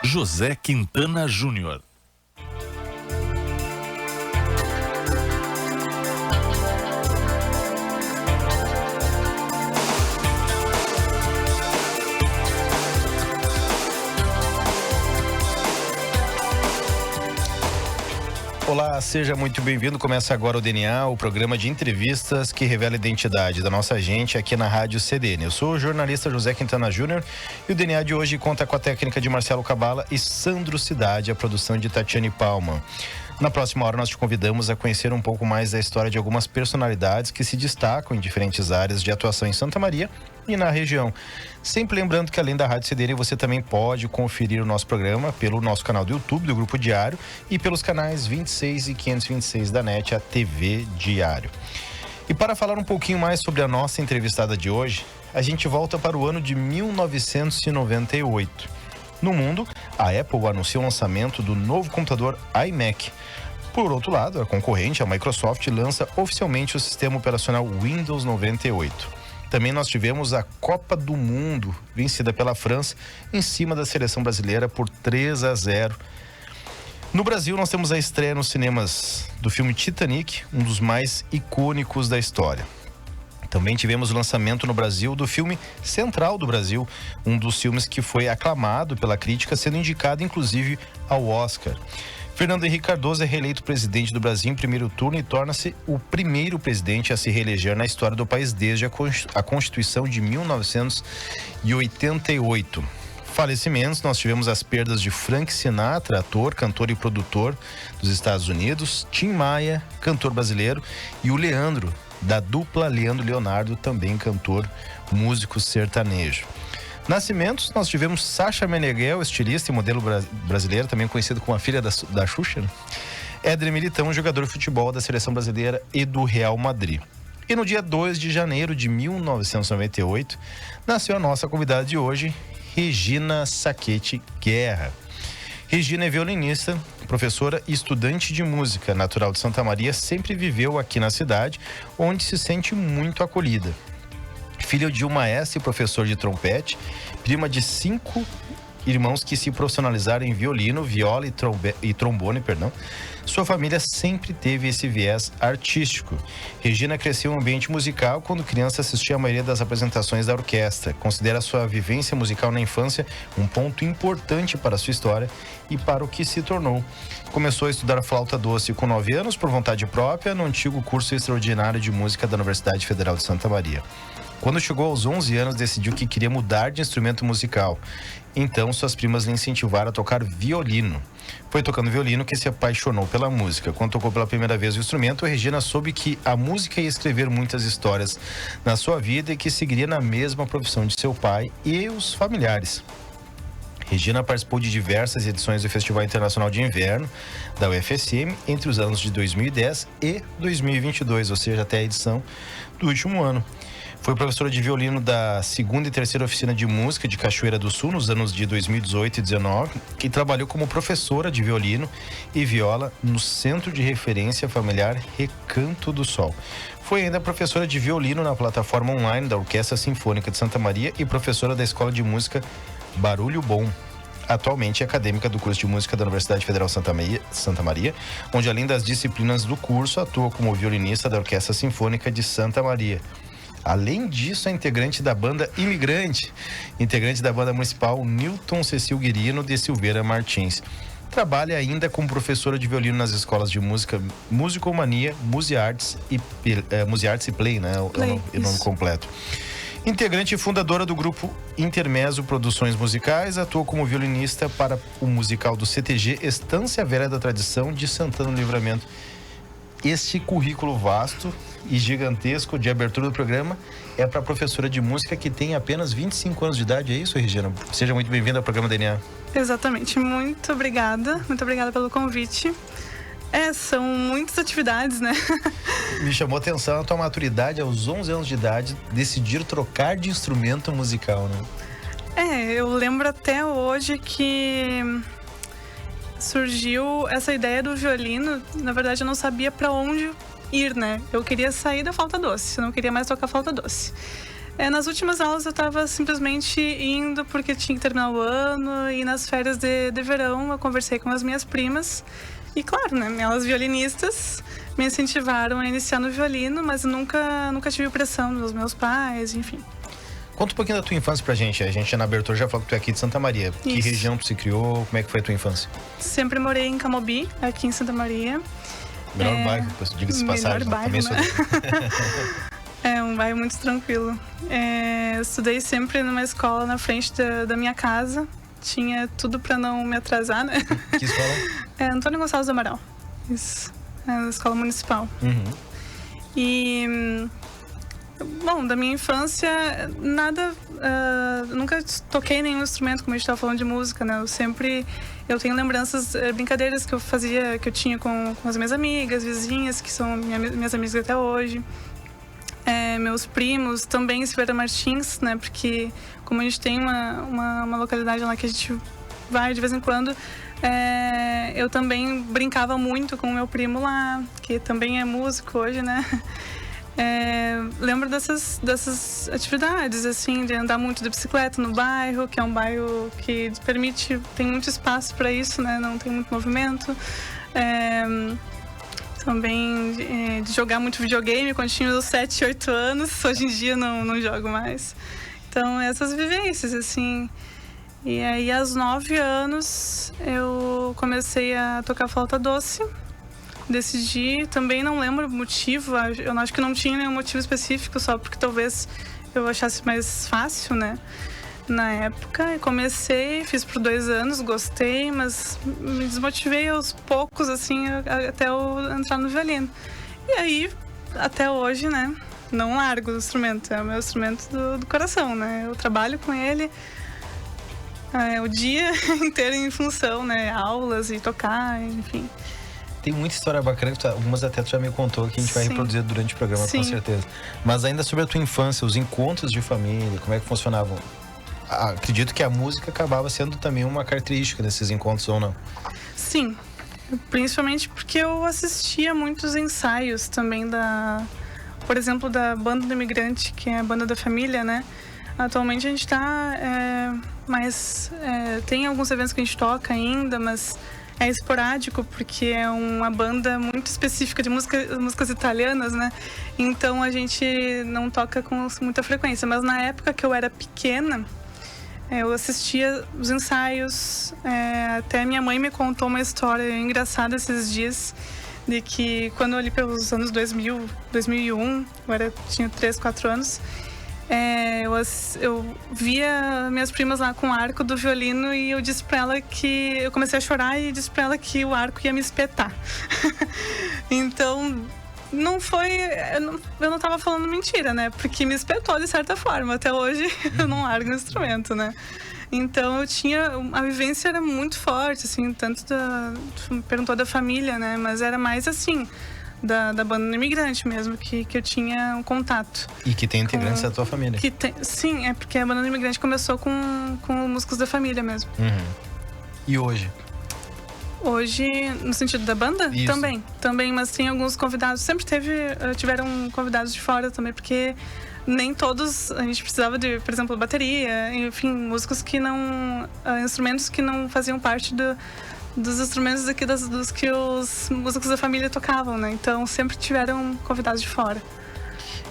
José Quintana Júnior. Olá, seja muito bem-vindo. Começa agora o DNA, o programa de entrevistas que revela a identidade da nossa gente aqui na Rádio CDN. Eu sou o jornalista José Quintana Júnior e o DNA de hoje conta com a técnica de Marcelo Cabala e Sandro Cidade, a produção de Tatiane Palma. Na próxima hora nós te convidamos a conhecer um pouco mais da história de algumas personalidades que se destacam em diferentes áreas de atuação em Santa Maria e na região. Sempre lembrando que além da Rádio CDN você também pode conferir o nosso programa pelo nosso canal do YouTube do Grupo Diário e pelos canais 26 e 526 da NET, a TV Diário. E para falar um pouquinho mais sobre a nossa entrevistada de hoje, a gente volta para o ano de 1998. No mundo, a Apple anunciou o lançamento do novo computador iMac. Por outro lado, a concorrente, a Microsoft, lança oficialmente o sistema operacional Windows 98. Também nós tivemos a Copa do Mundo, vencida pela França, em cima da seleção brasileira por 3-0. No Brasil, nós temos a estreia nos cinemas do filme Titanic, um dos mais icônicos da história. Também tivemos o lançamento no Brasil do filme Central do Brasil, um dos filmes que foi aclamado pela crítica, sendo indicado inclusive ao Oscar. Fernando Henrique Cardoso é reeleito presidente do Brasil em primeiro turno e torna-se o primeiro presidente a se reeleger na história do país desde a Constituição de 1988. Falecimentos, nós tivemos as perdas de Frank Sinatra, ator, cantor e produtor dos Estados Unidos, Tim Maia, cantor brasileiro, e o Leandro, da dupla Leandro Leonardo, também cantor, músico sertanejo. Nascimentos, nós tivemos Sasha Meneghel, estilista e modelo brasileira, também conhecido como a filha da Xuxa, né? Éder Militão, jogador de futebol da seleção brasileira e do Real Madrid. E no dia 2 de janeiro de 1998, nasceu a nossa convidada de hoje, Regina Sacchetti Guerra. Regina é violinista, professora e estudante de música, natural de Santa Maria, sempre viveu aqui na cidade, onde se sente muito acolhida. Filha de um maestro e professor de trompete, prima de 5 irmãos que se profissionalizaram em violino, viola e trombone, sua família sempre teve esse viés artístico. Regina cresceu em um ambiente musical quando criança assistia a maioria das apresentações da orquestra. Considera sua vivência musical na infância um ponto importante para a sua história e para o que se tornou. Começou a estudar flauta doce com 9 anos por vontade própria no antigo curso extraordinário de música da Universidade Federal de Santa Maria. Quando chegou aos 11 anos, decidiu que queria mudar de instrumento musical. Então, suas primas lhe incentivaram a tocar violino. Foi tocando violino que se apaixonou pela música. Quando tocou pela primeira vez o instrumento, Regina soube que a música ia escrever muitas histórias na sua vida e que seguiria na mesma profissão de seu pai e os familiares. Regina participou de diversas edições do Festival Internacional de Inverno da UFSM entre os anos de 2010 e 2022, ou seja, até a edição do último ano. Foi professora de violino da 2ª e 3ª Oficina de Música de Cachoeira do Sul nos anos de 2018 e 2019 e trabalhou como professora de violino e viola no Centro de Referência Familiar Recanto do Sol. Foi ainda professora de violino na plataforma online da Orquestra Sinfônica de Santa Maria e professora da Escola de Música Barulho Bom. Atualmente é acadêmica do curso de música da Universidade Federal Santa Maria, onde além das disciplinas do curso, atua como violinista da Orquestra Sinfônica de Santa Maria. Além disso, é integrante da banda Imigrante, integrante da banda municipal Newton Cecil Guirino de Silveira Martins. Trabalha ainda como professora de violino nas escolas de música Musicomania, Musearts e Play, né? O nome completo. Integrante e fundadora do grupo Intermezzo Produções Musicais, atuou como violinista para o musical do CTG Estância Velha da Tradição de Santana do Livramento. Este currículo vasto e gigantesco de abertura do programa é para a professora de música que tem apenas 25 anos de idade. É isso, Regina? Seja muito bem-vinda ao programa DNA. Exatamente. Muito obrigada pelo convite. São muitas atividades, né? Me chamou a atenção a tua maturidade aos 11 anos de idade, decidir trocar de instrumento musical, né? Eu lembro até hoje que surgiu essa ideia do violino. Na verdade, eu não sabia para onde ir, né? Eu queria sair da flauta doce, eu não queria mais tocar flauta doce. Nas últimas aulas eu estava simplesmente indo porque tinha que terminar o ano, e nas férias de verão eu conversei com as minhas primas. E claro, né, elas violinistas me incentivaram a iniciar no violino, mas nunca tive pressão dos meus pais, enfim. Conta um pouquinho da tua infância pra gente. A gente na abertura já falou que tu é aqui de Santa Maria. Isso. Que região tu se criou? Como é que foi a tua infância? Sempre morei em Camobi, aqui em Santa Maria. Melhor bairro, diga-se de passagem. Melhor bairro, Também né? É um bairro muito tranquilo. Eu estudei sempre numa escola na frente da minha casa. Tinha tudo pra não me atrasar, né? Que escola? Antônio Gonçalves do Amaral. Isso. É a escola municipal. Uhum. E... Bom, da minha infância, nada... nunca toquei nenhum instrumento, como a gente estava falando de música, né? Eu tenho lembranças, brincadeiras que eu fazia, que eu tinha com as minhas amigas, vizinhas, que são minhas amigas até hoje. Meus primos, também Silveira Martins, né? Porque como a gente tem uma localidade lá que a gente vai de vez em quando, eu também brincava muito com o meu primo lá, que também é músico hoje, né? Lembro dessas atividades, assim, de andar muito de bicicleta no bairro, que é um bairro que tem muito espaço para isso, né? Não tem muito movimento. Também de jogar muito videogame quando tinha uns 7, 8 anos. Hoje em dia não jogo mais. Então, essas vivências, assim. E aí, aos 9 anos, eu comecei a tocar flauta doce. Decidi, também não lembro o motivo, eu acho que não tinha nenhum motivo específico, só porque talvez eu achasse mais fácil, né? Na época, e comecei, fiz por 2 anos, gostei, mas me desmotivei aos poucos, assim, até eu entrar no violino. E aí, até hoje, né? Não largo o instrumento, é o meu instrumento do coração, né? Eu trabalho com ele o dia inteiro em função, né? Aulas e tocar, enfim. Tem muita história bacana, algumas até tu já me contou, que a gente vai reproduzir durante o programa, com certeza. Mas ainda sobre a tua infância, os encontros de família, como é que funcionavam? Acredito que a música acabava sendo também uma característica desses encontros, ou não? Sim, principalmente porque eu assistia muitos ensaios também por exemplo, da Banda do Imigrante, que é a banda da família, né? Atualmente a gente tem alguns eventos que a gente toca ainda, mas é esporádico, porque é uma banda muito específica de músicas italianas, né? Então a gente não toca com muita frequência. Mas na época que eu era pequena, eu assistia os ensaios. Até minha mãe me contou uma história engraçada esses dias, de que quando eu ali pelos anos 2000, 2001, tinha 3, 4 anos, eu via minhas primas lá com o arco do violino, e eu disse pra ela que... Eu comecei a chorar e disse pra ela que o arco ia me espetar. Então, não foi... Eu não tava falando mentira, né? Porque me espetou de certa forma. Até hoje, eu não largo o instrumento, né? Então, a vivência era muito forte, assim, tanto perguntou da família, né? Mas era mais assim... Da Banda do Imigrante mesmo, que eu tinha um contato. E que tem integrantes da tua família. Sim, porque a Banda do Imigrante começou com músicos da família mesmo. Uhum. E hoje? Hoje, no sentido da banda? Isso. Também, mas tem alguns convidados. Sempre tiveram convidados de fora também, porque nem todos, a gente precisava de, por exemplo, bateria, enfim, músicos que não... instrumentos que não faziam parte dos instrumentos aqui dos que os músicos da família tocavam, né? Então sempre tiveram convidados de fora.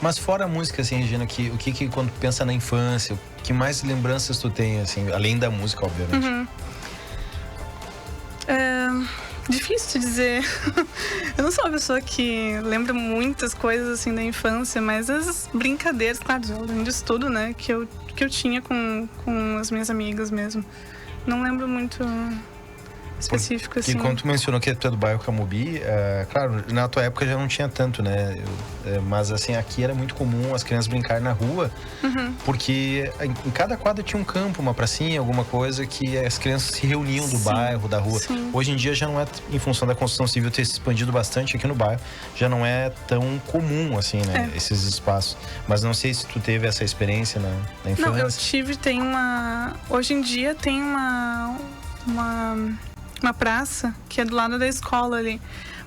Mas fora a música, assim, Regina, o que quando pensa na infância, o que mais lembranças tu tem, assim, além da música, obviamente? Uhum. Difícil de dizer. Eu não sou uma pessoa que lembra muitas coisas, assim, da infância, mas as brincadeiras, claro, além disso tudo, né? Que eu tinha com as minhas amigas mesmo. Não lembro muito... específico, assim. E quando tu mencionou que tu é do bairro Camobi, claro, na tua época já não tinha tanto, né? Mas assim, aqui era muito comum as crianças brincarem na rua, porque em cada quadra tinha um campo, uma pracinha, alguma coisa que as crianças se reuniam do bairro, da rua. Sim. Hoje em dia já não é, em função da construção civil ter se expandido bastante aqui no bairro, já não é tão comum, assim, né? Esses espaços. Mas não sei se tu teve essa experiência na infância. Não, eu tive, hoje em dia tem uma praça que é do lado da escola ali,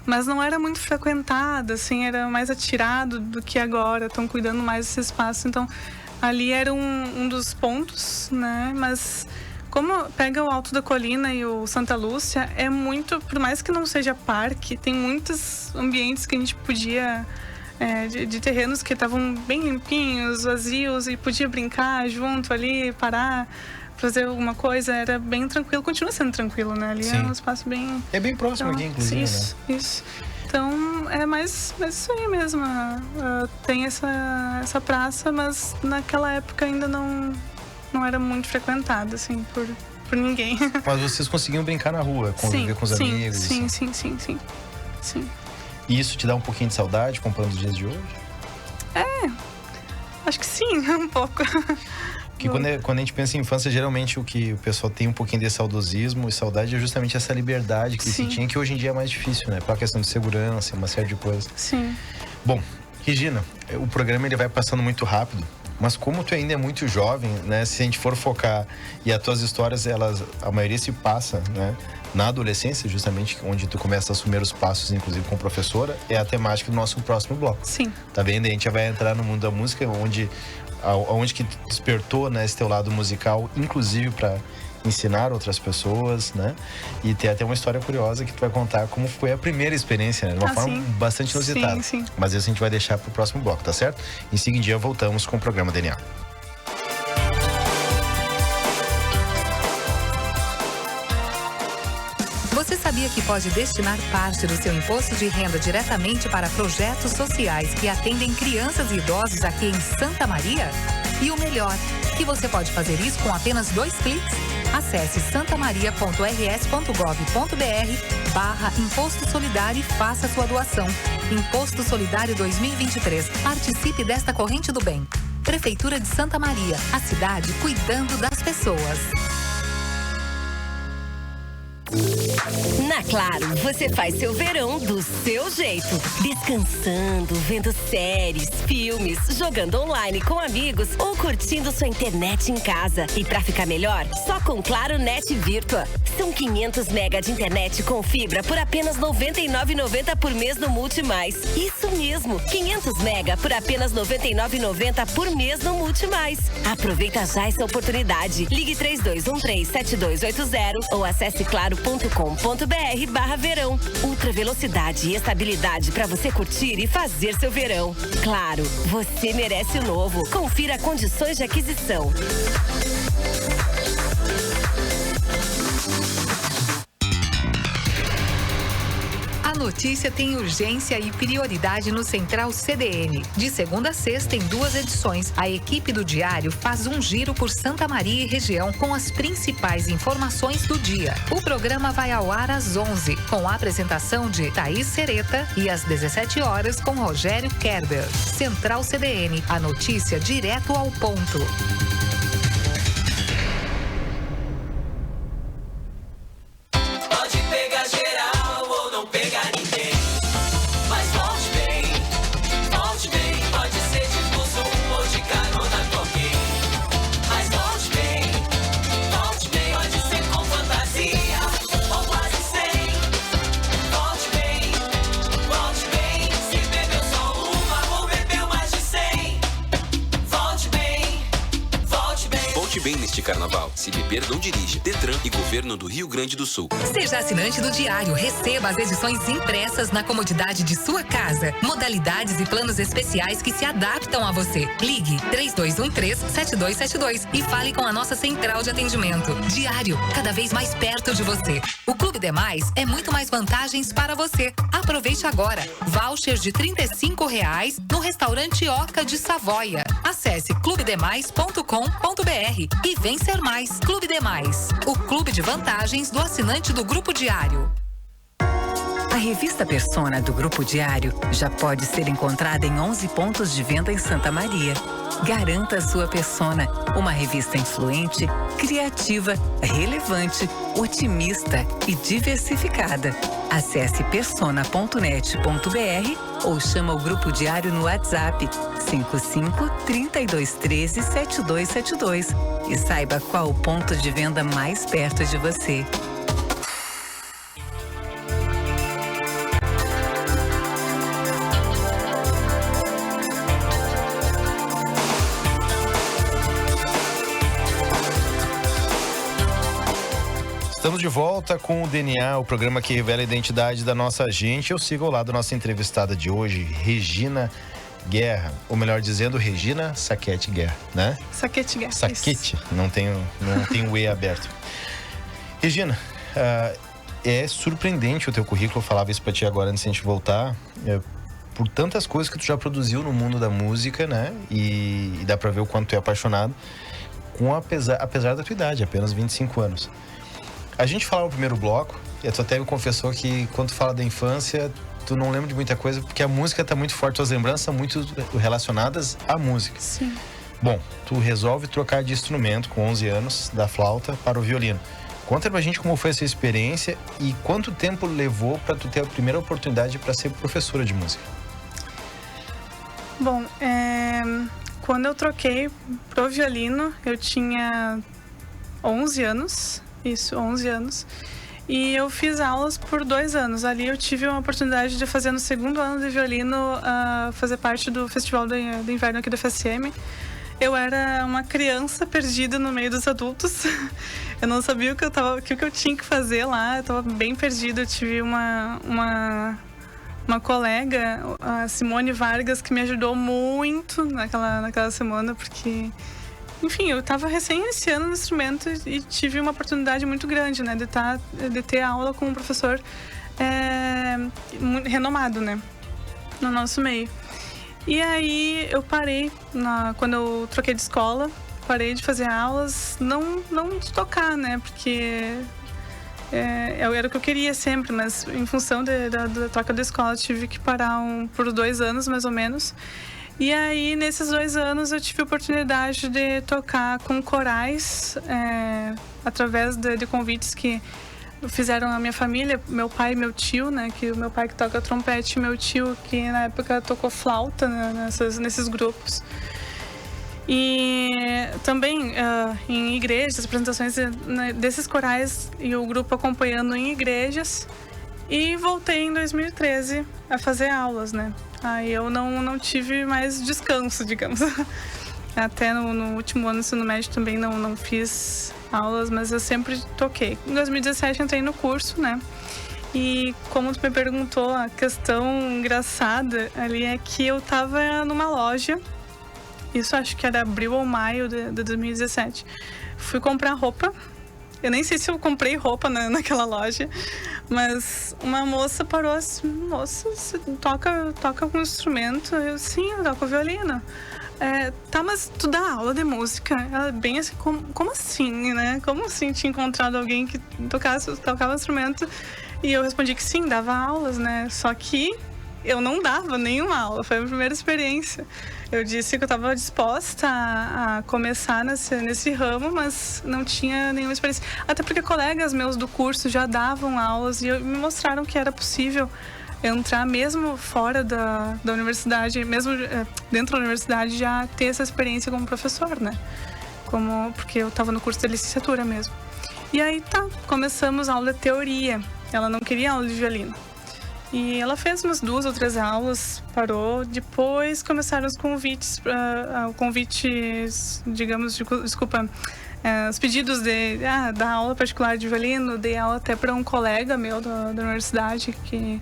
mas não era muito frequentada, assim, era mais atirado do que agora, estão cuidando mais desse espaço, então ali era um dos pontos, né? Mas como pega o Alto da Colina e o Santa Lúcia, é muito, por mais que não seja parque, tem muitos ambientes que a gente podia, de terrenos que estavam bem limpinhos, vazios, e podia brincar junto ali, parar, fazer alguma coisa, era bem tranquilo, continua sendo tranquilo, né? Ali é um espaço bem... É bem próximo aqui, inclusive, Isso. Então, é mais isso aí mesmo. Tem essa praça, mas naquela época ainda não era muito frequentada, assim, por ninguém. Mas vocês conseguiam brincar na rua, conviver com os amigos? Sim. E isso te dá um pouquinho de saudade comparando os dias de hoje? Acho que sim, um pouco. Porque quando a gente pensa em infância, geralmente o que o pessoal tem um pouquinho de saudosismo e saudade é justamente essa liberdade que se tinha, que hoje em dia é mais difícil, né? Pela questão de segurança, uma série de coisas. Sim. Bom, Regina, o programa ele vai passando muito rápido, mas como tu ainda é muito jovem, né? Se a gente for focar, e as tuas histórias, a maioria se passa, né? Na adolescência, justamente, onde tu começa a assumir os passos, inclusive com professora, é a temática do nosso próximo bloco. Sim. Tá vendo? A gente já vai entrar no mundo da música, onde que despertou, né, esse teu lado musical, inclusive para ensinar outras pessoas, né? E tem até uma história curiosa que tu vai contar como foi a primeira experiência, né? De uma forma bastante inusitada. Sim. Mas isso a gente vai deixar pro próximo bloco, tá certo? Em seguida voltamos com o programa DNA. Você sabia que pode destinar parte do seu imposto de renda diretamente para projetos sociais que atendem crianças e idosos aqui em Santa Maria? E o melhor, que você pode fazer isso com apenas 2 cliques. Acesse santamaria.rs.gov.br/Imposto Solidário e faça sua doação. Imposto Solidário 2023. Participe desta corrente do bem. Prefeitura de Santa Maria, a cidade cuidando das pessoas. Na Claro, você faz seu verão do seu jeito. Descansando, vendo séries, filmes, jogando online com amigos ou curtindo sua internet em casa. E pra ficar melhor, só com Claro Net Virtua. São 500 mega de internet com fibra por apenas R$ 99,90 por mês no Multimais. Isso mesmo, 500 mega por apenas R$ 99,90 por mês no Multimais. Aproveita já essa oportunidade. Ligue 3213-7280 ou acesse claro.com.br/verão. Ultra velocidade e estabilidade para você curtir e fazer seu verão. Claro, você merece o novo. Confira condições de aquisição. A notícia tem urgência e prioridade no Central CDN. De segunda a sexta, em 2 edições, a equipe do Diário faz um giro por Santa Maria e região com as principais informações do dia. O programa vai ao ar às 11, com a apresentação de Thaís Sereta, e às 17 horas com Rogério Kerber. Central CDN, a notícia direto ao ponto. Neste carnaval, se beber não dirija. Detran e Governo do Rio Grande do Sul. Seja assinante do Diário, receba as edições impressas na comodidade de sua casa. Modalidades e planos especiais que se adaptam a você. Ligue 3213-7272 e fale com a nossa central de atendimento. Diário, cada vez mais perto de você. O Clube Demais é muito mais vantagens para você. Aproveite agora. Voucher de R$ 35 no restaurante Oca de Savoia. Acesse clubedemais.com.br e vem ser mais. Clube Demais, o clube de vantagens do assinante do Grupo Diário. A revista Persona do Grupo Diário já pode ser encontrada em 11 pontos de venda em Santa Maria. Garanta a sua Persona, uma revista influente, criativa, relevante, otimista e diversificada. Acesse persona.net.br ou chama o Grupo Diário no WhatsApp 55-3213-7272 e saiba qual o ponto de venda mais perto de você. Estamos de volta com o DNA, o programa que revela a identidade da nossa gente. Eu sigo ao lado da nossa entrevistada de hoje, Regina Guerra. Ou melhor dizendo, Regina Saquete Guerra, né? Saquete Guerra. Saquete, não tem o E aberto. Regina, é surpreendente o teu currículo, eu falava isso pra ti agora antes de a gente voltar, por tantas coisas que tu já produziu no mundo da música, né? E dá pra ver o quanto tu é apaixonado, apesar da tua idade, apenas 25 anos. A gente falava no primeiro bloco, e tu até me confessou que quando tu fala da infância, tu não lembra de muita coisa, porque a música tá muito forte, tuas lembranças são muito relacionadas à música. Sim. Bom, tu resolve trocar de instrumento com 11 anos, da flauta para o violino. Conta pra gente como foi essa experiência e quanto tempo levou pra tu ter a primeira oportunidade para ser professora de música. Bom, quando eu troquei pro violino, eu tinha 11 anos. Isso, 11 anos. E eu fiz aulas por 2 anos. Ali eu tive uma oportunidade de fazer no segundo ano de violino, fazer parte do Festival do Inverno aqui da FSM. Eu era uma criança perdida no meio dos adultos. Eu não sabia o que eu tinha que fazer lá. Eu estava bem perdida. Eu tive uma colega, a Simone Vargas, que me ajudou muito naquela semana, porque... Enfim, eu estava recém-iniciando no instrumento e tive uma oportunidade muito grande, né? De ter aula com um professor renomado, né? No nosso meio. E aí eu parei, quando eu troquei de escola, parei de fazer aulas, não de tocar, né? Porque era o que eu queria sempre, mas em função da troca da escola, eu tive que parar por 2 anos, mais ou menos. E aí, nesses 2 anos, eu tive a oportunidade de tocar com corais, através de convites que fizeram a minha família, meu pai e meu tio, né? Que o meu pai que toca trompete e meu tio que na época tocou flauta, né, nesses grupos. E também em igrejas, apresentações desses corais e o grupo acompanhando em igrejas. E voltei em 2013 a fazer aulas, né? Aí eu não tive mais descanso, digamos. Até no último ano do ensino médio também não fiz aulas, mas eu sempre toquei. Em 2017 entrei no curso, né? E como tu me perguntou, a questão engraçada ali é que eu tava numa loja, isso acho que era abril ou maio de 2017. Fui comprar roupa. Eu nem sei se eu comprei roupa naquela loja, mas uma moça parou assim: moça, você toca algum instrumento? Eu, sim, eu toco violino. Tá, mas tu dá aula de música? Ela bem assim, como assim, né? Como assim tinha encontrado alguém que tocava instrumento? E eu respondi que sim, dava aulas, né? Só que eu não dava nenhuma aula, foi a minha primeira experiência. Eu disse que eu estava disposta a começar nesse ramo, mas não tinha nenhuma experiência. Até porque colegas meus do curso já davam aulas e me mostraram que era possível entrar mesmo fora da universidade, mesmo dentro da universidade, já ter essa experiência como professor, né? Porque eu estava no curso de licenciatura mesmo. E aí começamos a aula de teoria. Ela não queria aula de violino. E ela fez umas 2 ou 3 aulas, parou. Depois começaram os convites, digamos, os pedidos de dar aula particular de violino. Dei aula até para um colega meu da universidade que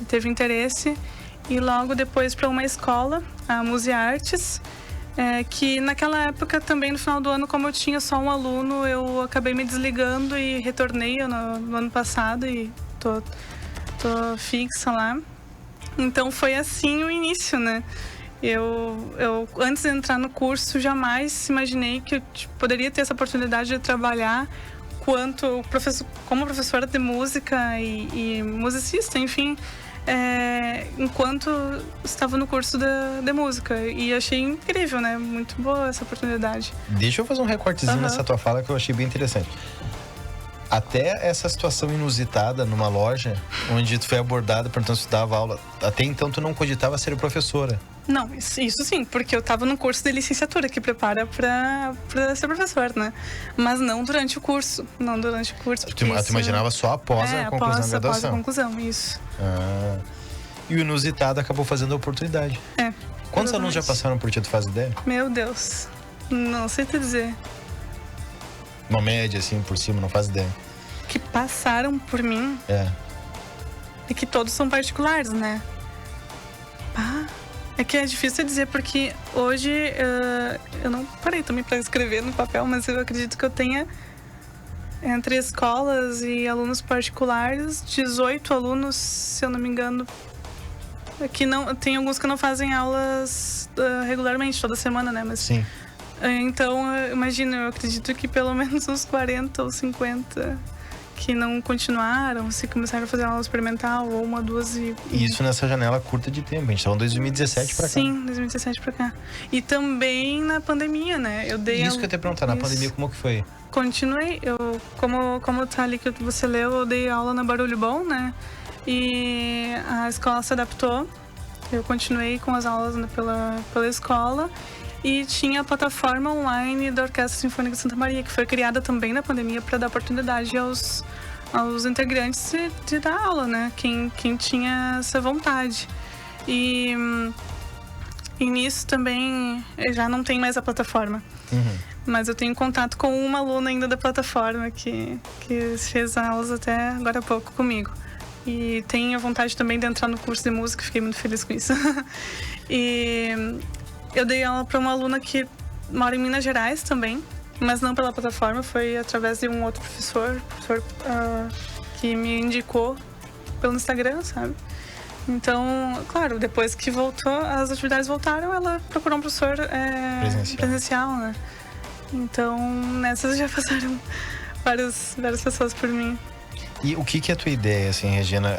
teve interesse. E logo depois para uma escola, a Museartes, que naquela época também, no final do ano, como eu tinha só um aluno, eu acabei me desligando e retornei no ano passado e tô fixa lá. Então foi assim o início, né? Eu antes de entrar no curso, jamais imaginei que eu poderia ter essa oportunidade de trabalhar como professora de música e musicista, enfim, enquanto estava no curso de música. E achei incrível, né? Muito boa essa oportunidade. Deixa eu fazer um recortezinho nessa tua fala que eu achei bem interessante. Até essa situação inusitada numa loja, onde tu foi abordada perguntando se tu dava aula, até então tu não cogitava ser professora? Não, isso sim, porque eu estava no curso de licenciatura que prepara para ser professor, né? Mas não durante o curso. Não durante o curso. Tu imaginava só após a conclusão da graduação? Após a conclusão, isso. E o inusitado acabou fazendo a oportunidade. Quantos alunos já passaram por ti, tu faz ideia? Meu Deus, não sei te dizer. Uma média, assim, por cima, não faz ideia. que passaram por mim é que todos são particulares, né? É que é difícil dizer, porque hoje eu não parei também para escrever no papel, mas eu acredito que eu tenha, entre escolas e alunos particulares, 18 alunos, se eu não me engano. Que não, tem alguns que não fazem aulas regularmente, toda semana, né? Mas, Sim. Então, imagina, eu acredito que pelo menos uns 40 ou 50 que não continuaram, se começaram a fazer aula experimental, ou uma, duas E isso nessa janela curta de tempo. A gente estava em 2017 pra cá. Sim, 2017 pra cá. E também na pandemia, né? Eu dei Isso que eu ia te perguntar, na pandemia, como que foi? Continuei. Como tá ali que você leu, eu dei aula na Barulho Bom, né? E a escola se adaptou. Eu continuei com as aulas pela escola. E tinha a plataforma online da Orquestra Sinfônica de Santa Maria, que foi criada também na pandemia para dar oportunidade aos integrantes de dar aula, né? Quem tinha essa vontade. E nisso também já não tem mais a plataforma. Mas eu tenho contato com uma aluna ainda da plataforma que fez aulas até agora há pouco comigo. E tenho a vontade também de entrar no curso de música, fiquei muito feliz com isso. E eu dei aula para uma aluna que mora em Minas Gerais também, mas não pela plataforma, foi através de um outro professor que me indicou pelo Instagram, sabe? Então, claro, depois que voltou, as atividades voltaram, ela procurou um professor presencial, né? Então, nessas já passaram várias pessoas por mim. E o que é a tua ideia, assim, Regina?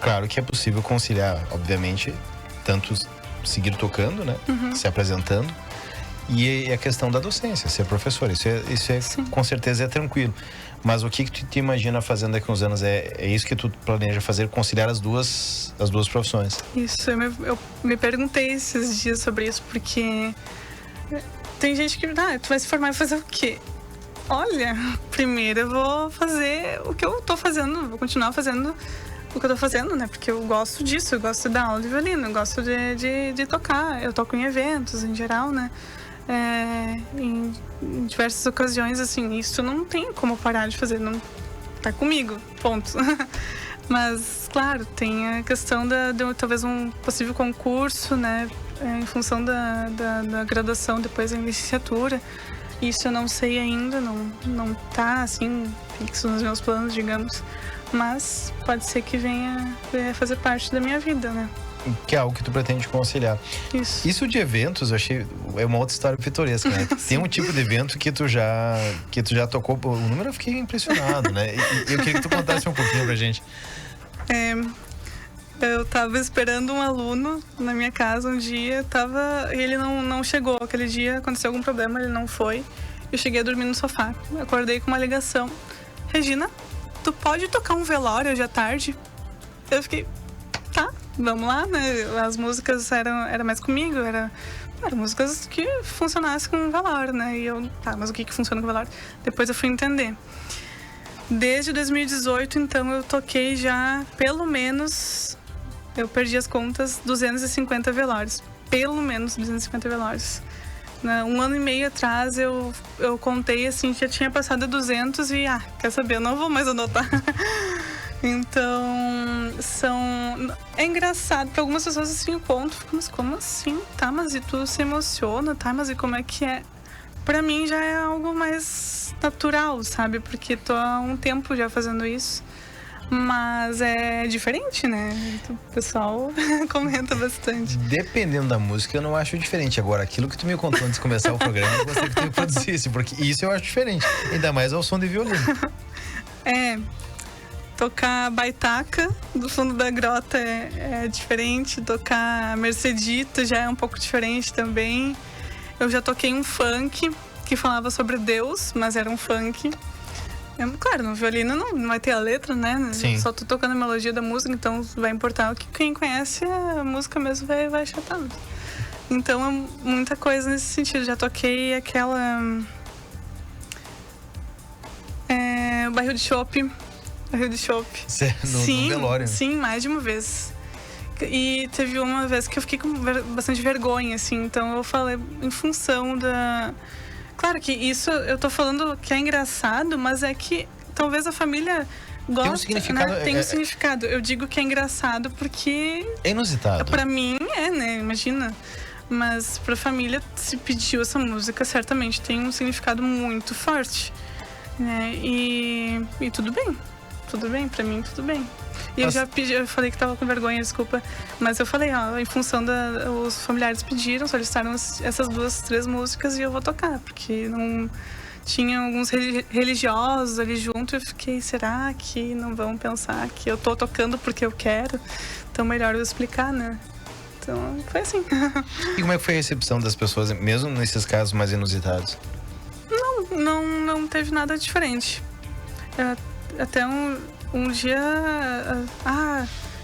Claro que é possível conciliar, obviamente, tanto seguir tocando, né? Se apresentando, e a questão da docência, ser professor. Isso é com certeza é tranquilo. Mas o que tu te imagina fazendo daqui a uns anos? É isso que tu planeja fazer, conciliar as duas profissões? Isso, eu me perguntei esses dias sobre isso, porque tem gente que, tu vai se formar e fazer o quê? Olha, primeiro eu vou fazer o que eu tô fazendo, vou continuar fazendo o que eu tô fazendo, né? Porque eu gosto disso, eu gosto de dar aula de violino, eu gosto de tocar, eu toco em eventos em geral, né? Em diversas ocasiões, assim, isso não tem como parar de fazer, não tá comigo, ponto. Mas, claro, tem a questão de talvez um possível concurso, né? Em função da graduação, depois da licenciatura. Isso eu não sei ainda, não tá, assim, fixo nos meus planos, digamos. Mas pode ser que venha fazer parte da minha vida, né? Que é algo que tu pretende conciliar. Isso de eventos, eu achei, é uma outra história pitoresca, né? Tem um tipo de evento que tu já tocou, o número eu fiquei impressionado, né? E eu queria que tu contasse um pouquinho pra gente. Eu tava esperando um aluno na minha casa um dia, e ele não chegou. Aquele dia aconteceu algum problema, ele não foi. Eu cheguei a dormir no sofá, acordei com uma ligação. Regina, tu pode tocar um velório hoje à tarde? Eu fiquei, tá, vamos lá, né? As músicas eram mais comigo, eram músicas que funcionassem com velório, né? E eu, mas o que funciona com velório? Depois eu fui entender. Desde 2018, então, eu toquei já, pelo menos, eu perdi as contas, 250 velórios. Pelo menos 250 velórios. Um ano e meio atrás, eu contei, assim, já tinha passado 200 e, quer saber, eu não vou mais anotar. Então, é engraçado, para algumas pessoas, assim, eu conto, mas como assim? Tá, mas e tu se emociona, tá, mas e como é que é? Pra mim já é algo mais natural, sabe? Porque tô há um tempo já fazendo isso. Mas é diferente, né? Então, o pessoal comenta bastante. Dependendo da música, eu não acho diferente. Agora, aquilo que tu me contou antes de começar o programa, eu gostaria que tu reproduzisse, porque isso eu acho diferente. Ainda mais ao som de violino. Tocar baitaca do fundo da grota é diferente. Tocar Mercedita já é um pouco diferente também. Eu já toquei um funk que falava sobre Deus, mas era um funk. Claro, no violino não vai ter a letra, né? Sim. Só tô tocando a melodia da música, então vai importar o que quem conhece a música mesmo vai achar tanto. Então é muita coisa nesse sentido. Já toquei aquela... Barril de chopp. No velório. Sim, mais de uma vez. E teve uma vez que eu fiquei com bastante vergonha, assim. Então eu falei em função da... Claro que isso eu tô falando que é engraçado, mas é que talvez a família goste, um significado, né? Tem um significado. Eu digo que é engraçado porque... É inusitado. Pra mim, né? Imagina. Mas pra família, se pediu essa música, certamente tem um significado muito forte, né? E tudo bem. Tudo bem, pra mim, tudo bem. E eu já pedi, eu falei que tava com vergonha, desculpa. Mas eu falei, em função os familiares pediram, solicitaram essas 2, 3 músicas e eu vou tocar. Porque não... Tinha alguns religiosos ali junto e eu fiquei, será que não vão pensar que eu tô tocando porque eu quero? Então melhor eu explicar, né? Então foi assim. E como é que foi a recepção das pessoas, mesmo nesses casos mais inusitados? Não teve nada diferente. Até um dia...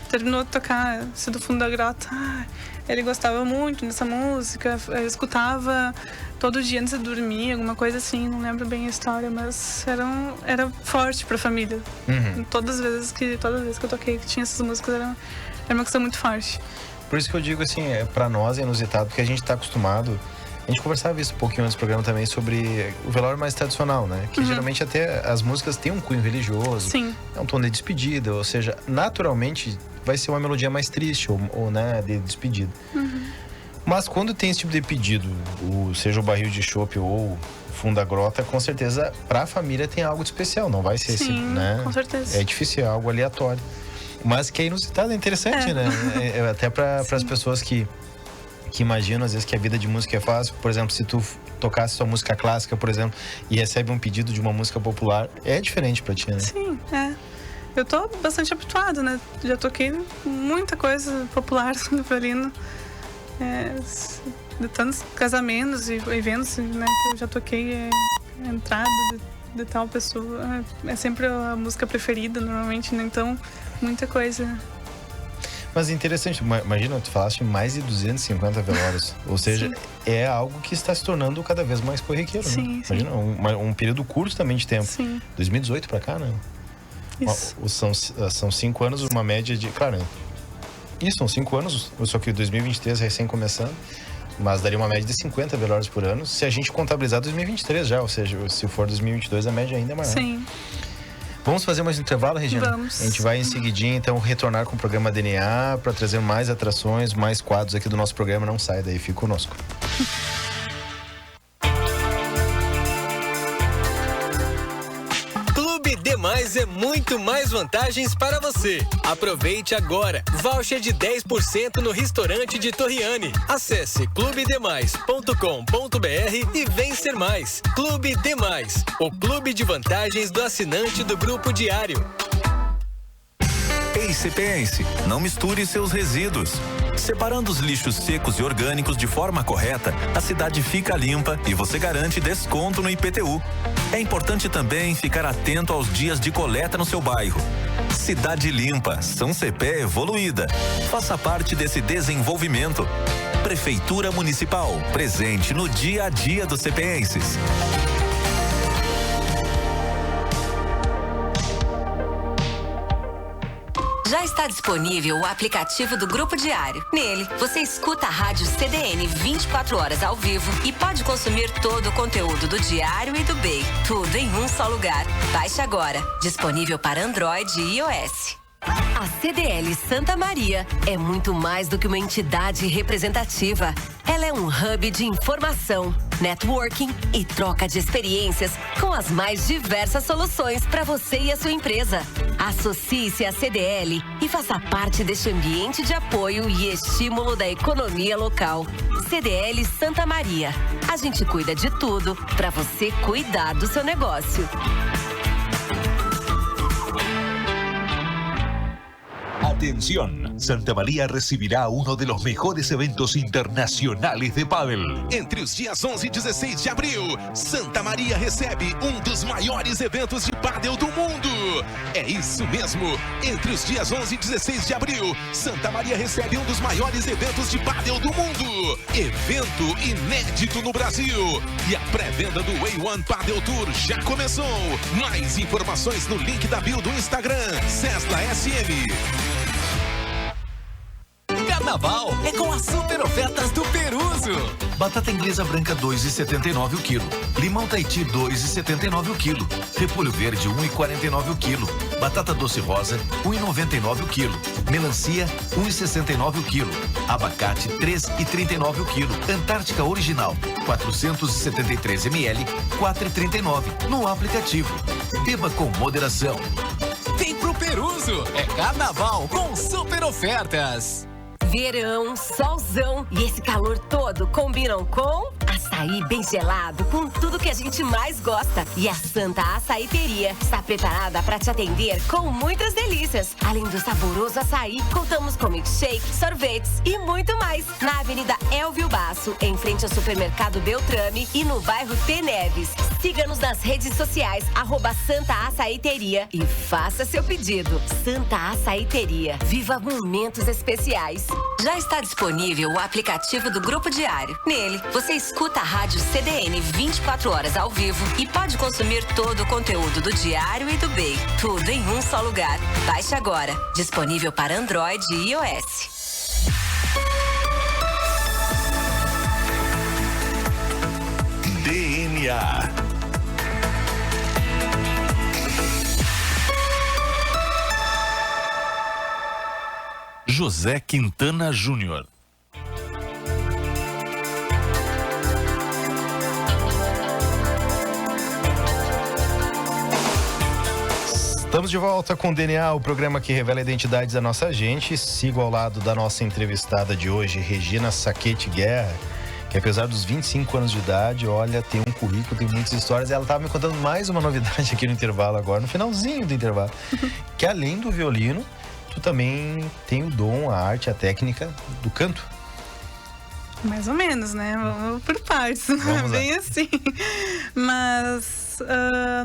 terminou de tocar Se do Fundo da Grota. Ele gostava muito dessa música, eu escutava todo dia antes de dormir, alguma coisa assim, não lembro bem a história, mas era forte pra família. Todas as vezes que eu toquei que tinha essas músicas, era uma questão muito forte. Por isso que eu digo assim, pra nós é inusitado, porque a gente tá acostumado. A gente conversava isso um pouquinho antes do programa também sobre o velório mais tradicional, né? Que geralmente até as músicas têm um cunho religioso. Sim. É um tom de despedida, ou seja, naturalmente vai ser uma melodia mais triste, ou né, de despedida. Mas quando tem esse tipo de pedido, seja o barril de chopp ou fundo da grota, com certeza pra família tem algo de especial, não vai ser Sim, né? Com certeza. É difícil, é algo aleatório. Mas que é inusitado, é interessante, né? Até para as pessoas que imaginam, às vezes, que a vida de música é fácil. Por exemplo, se tu tocasse sua música clássica, por exemplo, e recebe um pedido de uma música popular, é diferente pra ti, né? Sim, eu tô bastante habituada, né? Já toquei muita coisa popular do violino. De tantos casamentos e eventos, né? Que eu já toquei a entrada de tal pessoa. É sempre a música preferida, normalmente, né? Então, muita coisa. Mas é interessante, imagina, tu falaste mais de 250 velórios. Ou seja, é algo que está se tornando cada vez mais corriqueiro, sim, né? Imagina, um período curto também de tempo. Sim. 2018 pra cá, né? Isso. São 5 anos, uma média de... Claro, né? Isso, são 5 anos, só que 2023 recém começando. Mas daria uma média de 50 velórios por ano, se a gente contabilizar 2023 já. Ou seja, se for 2022, a média ainda é maior. Sim. Vamos fazer mais um intervalo, Regina? Vamos. A gente vai em seguidinha, então, retornar com o programa DNA para trazer mais atrações, mais quadros aqui do nosso programa. Não sai daí, fica conosco. Clube Demais é muito mais vantagens para você. Aproveite agora. Voucher de 10% no restaurante de Torriani. Acesse clubedemais.com.br e vem ser mais. Clube Demais, o clube de vantagens do assinante do Grupo Diário. Ei, CPense, não misture seus resíduos. Separando os lixos secos e orgânicos de forma correta, a cidade fica limpa e você garante desconto no IPTU. É importante também ficar atento aos dias de coleta no seu bairro. Cidade limpa, São Cepé evoluída. Faça parte desse desenvolvimento. Prefeitura Municipal, presente no dia a dia dos cepenses. Já está disponível o aplicativo do Grupo Diário. Nele, você escuta a rádio CDN 24 horas ao vivo e pode consumir todo o conteúdo do Diário e do BEI. Tudo em um só lugar. Baixe agora. Disponível para Android e iOS. A CDL Santa Maria é muito mais do que uma entidade representativa. Ela é um hub de informação, networking e troca de experiências com as mais diversas soluções para você e a sua empresa. Associe-se à CDL e faça parte deste ambiente de apoio e estímulo da economia local. CDL Santa Maria. A gente cuida de tudo para você cuidar do seu negócio. Atención, Santa María recibirá uno de los mejores eventos internacionales de pádel. Entre os dias 11 e 16 de abril, Santa Maria recebe um dos maiores eventos de pádel do mundo. É isso mesmo, entre os dias 11 e 16 de abril, Santa Maria recebe um dos maiores eventos de pádel do mundo. Evento inédito no Brasil. E a pré-venda do A1 Padel Tour já começou. Mais informações no link da bio do Instagram, Cesla SM. carnaval é com as super ofertas do Peruso. Batata inglesa branca 2,79 o quilo. Limão Tahiti 2,79 o quilo. Repolho verde 1,49 o quilo. Batata doce rosa 1,99 o quilo. Melancia 1,69 o quilo. Abacate 3,39 o quilo. Antártica original 473 ml 4,39 no aplicativo. Beba com moderação. Vem pro Peruso, é carnaval com super ofertas. Verão, solzão e esse calor todo combinam com açaí bem gelado, com tudo que a gente mais gosta. E a Santa Açaiteria está preparada para te atender com muitas delícias. Além do saboroso açaí, contamos com milkshake, sorvetes e muito mais. Na Avenida Elvio Basso, em frente ao supermercado Beltrame e no bairro T. Neves. Siga-nos nas redes sociais, @Santa Açaiteria e faça seu pedido. Santa Açaiteria, viva momentos especiais. Já está disponível o aplicativo do Grupo Diário. Nele, você escuta a rádio CDN 24 horas ao vivo e pode consumir todo o conteúdo do Diário e do BEI. Tudo em um só lugar. Baixe agora. Disponível para Android e iOS. DNA. José Quintana Júnior. Estamos de volta com o DNA, o programa que revela a identidade da nossa gente. Sigo ao lado da nossa entrevistada de hoje, Regina Saquete Guerra, que apesar dos 25 anos de idade, olha, tem um currículo, tem muitas histórias. Ela estava me contando mais uma novidade aqui no intervalo agora, no finalzinho do intervalo, que além do violino, tu também tem o dom, a arte, a técnica do canto. Mais ou menos, né? Vamos por partes, não é bem assim. Mas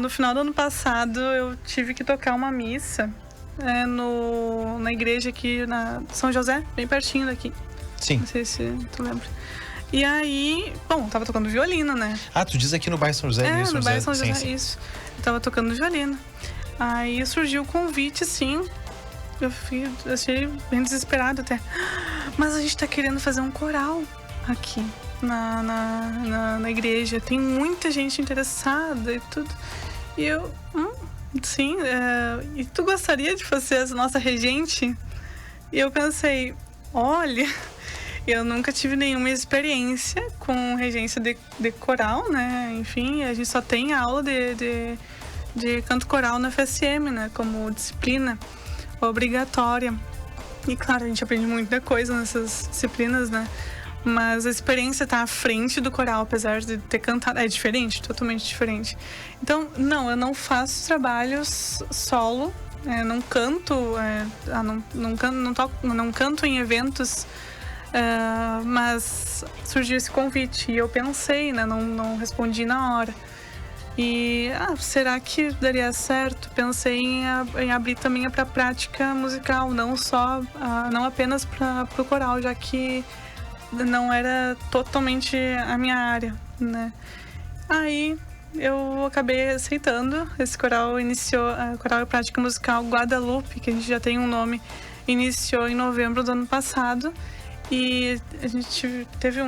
no final do ano passado eu tive que tocar uma missa na igreja aqui na São José, bem pertinho daqui. Sim. Não sei se tu lembra. E aí, bom, tava tocando violino, né? Ah, tu diz aqui no bairro São José? No bairro São José, sim. isso. Eu tava tocando violino. Aí surgiu o convite, sim. Eu achei bem desesperado até. Mas a gente tá querendo fazer um coral aqui na igreja. Tem muita gente interessada e tudo. E eu, sim, e tu gostaria de fazer a nossa regente? E eu pensei, olha, eu nunca tive nenhuma experiência com regência de coral, né? Enfim, a gente só tem aula de canto coral na FSM, né? Como disciplina obrigatória. E claro, a gente aprende muita coisa nessas disciplinas, né? Mas a experiência tá à frente do coral, apesar de ter cantado. É diferente, totalmente diferente. Então, não, eu não faço trabalhos solo, não canto, não canto em eventos, mas surgiu esse convite e eu pensei, né? Não respondi na hora. E, será que daria certo? Pensei em abrir também para prática musical, não apenas para o coral, já que não era totalmente a minha área, né? Aí eu acabei aceitando. Esse coral iniciou, Coral e Prática Musical Guadalupe, que a gente já tem um nome, iniciou em novembro do ano passado. E a gente teve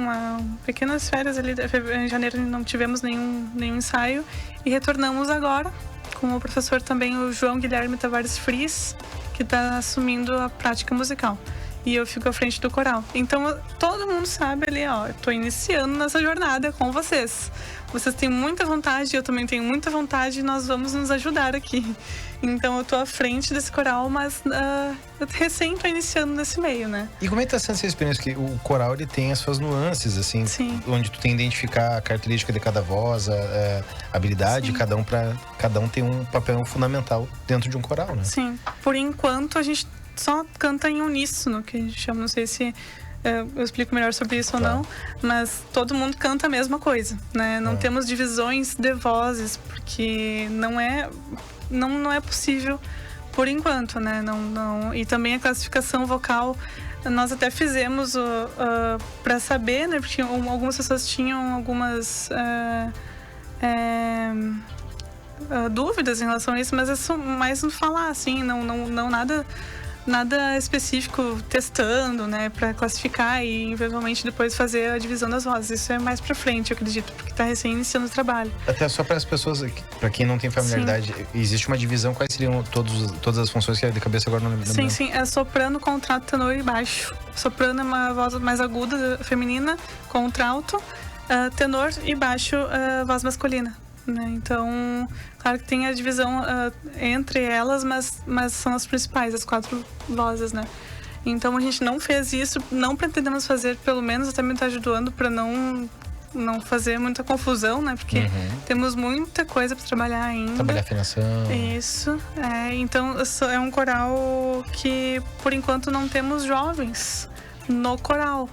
pequenas férias ali, em janeiro não tivemos nenhum ensaio. E retornamos agora com o professor também, o João Guilherme Tavares Fris, que está assumindo a prática musical. E eu fico à frente do coral. Então, todo mundo sabe ali, eu tô iniciando nessa jornada com vocês. Vocês têm muita vontade, eu também tenho muita vontade, e nós vamos nos ajudar aqui. Então, eu tô à frente desse coral, mas eu recém tô iniciando nesse meio, né? E como é que tá sendo essa experiência? Que o coral, ele tem as suas nuances, assim. Sim. Onde tu tem que identificar a característica de cada voz, a habilidade, Sim. cada um tem um papel fundamental dentro de um coral, né? Sim. Por enquanto, a gente só canta em uníssono, que a gente chama, não sei se eu explico melhor sobre isso ou não, mas todo mundo canta a mesma coisa, né? Não temos divisões de vozes, porque não é possível por enquanto, né? Não. E também a classificação vocal, nós até fizemos para saber, né? Porque algumas pessoas tinham algumas dúvidas em relação a isso, mas é só mais no falar, assim, não nada nada específico testando, né, para classificar e eventualmente depois fazer a divisão das vozes. Isso é mais pra frente, eu acredito, porque tá recém iniciando o trabalho. Até só para as pessoas, para quem não tem familiaridade, existe uma divisão, quais seriam todas as funções que é de cabeça agora não lembro? Sim, é soprano, contralto, tenor e baixo. Soprano é uma voz mais aguda, feminina, contralto, tenor e baixo, voz masculina. Né? Então, claro que tem a divisão entre elas, mas são as principais, as 4 vozes, né? Então a gente não fez isso, não pretendemos fazer pelo menos até metade do ano para não fazer muita confusão, né? Porque temos muita coisa para trabalhar ainda. Trabalhar afinação. Isso. Então é um coral que por enquanto não temos jovens no coral,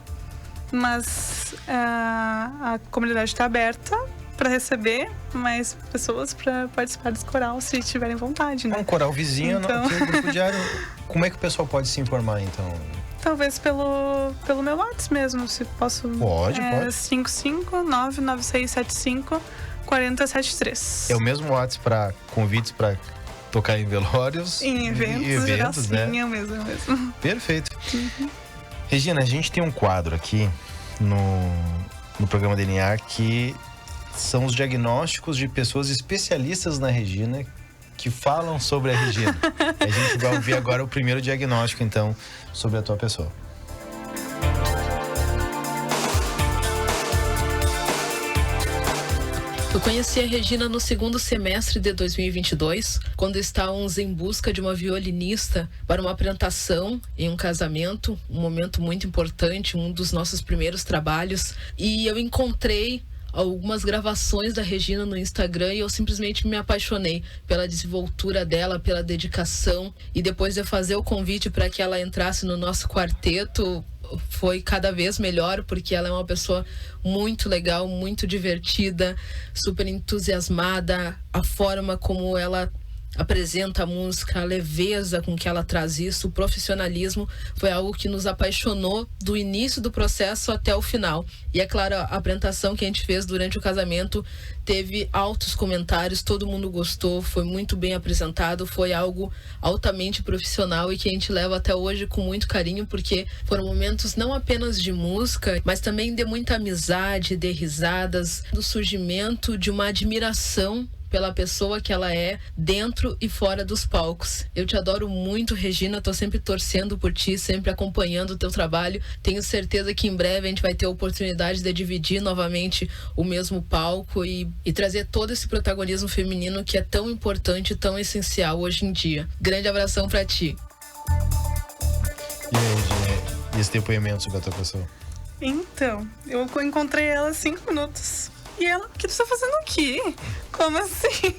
mas a comunidade está aberta para receber mais pessoas para participar desse coral, se tiverem vontade, né? Um coral vizinho, então... no grupo diário. Como é que o pessoal pode se informar, então? Talvez pelo meu WhatsApp mesmo, se posso. Pode. 55996754073. É o mesmo WhatsApp para convites para tocar em velórios? Em eventos, né? Sim, é o mesmo. Perfeito. Regina, a gente tem um quadro aqui no programa DNA que são os diagnósticos de pessoas especialistas na Regina que falam sobre a Regina. A gente vai ouvir agora o primeiro diagnóstico, então, sobre a tua pessoa. Eu conheci a Regina no segundo semestre de 2022, quando estávamos em busca de uma violinista para uma apresentação em um casamento, um momento muito importante, um dos nossos primeiros trabalhos, e eu encontrei algumas gravações da Regina no Instagram e eu simplesmente me apaixonei pela desenvoltura dela, pela dedicação, e depois de fazer o convite para que ela entrasse no nosso quarteto, foi cada vez melhor, porque ela é uma pessoa muito legal, muito divertida, super entusiasmada, a forma como ela apresenta a música, a leveza com que ela traz isso, o profissionalismo, foi algo que nos apaixonou do início do processo até o final. E é claro, a apresentação que a gente fez durante o casamento teve altos comentários, todo mundo gostou, foi muito bem apresentado, foi algo altamente profissional e que a gente leva até hoje com muito carinho, porque foram momentos não apenas de música, mas também de muita amizade, de risadas, do surgimento de uma admiração pela pessoa que ela é dentro e fora dos palcos. Eu te adoro muito, Regina, tô sempre torcendo por ti, sempre acompanhando o teu trabalho. Tenho certeza que em breve a gente vai ter a oportunidade de dividir novamente o mesmo palco e trazer todo esse protagonismo feminino que é tão importante e tão essencial hoje em dia. Grande abração pra ti. E aí, Regina, e esse depoimento sobre a tua pessoa? Então, eu encontrei ela 5 minutos. E ela, o que tu tá fazendo aqui? Como assim?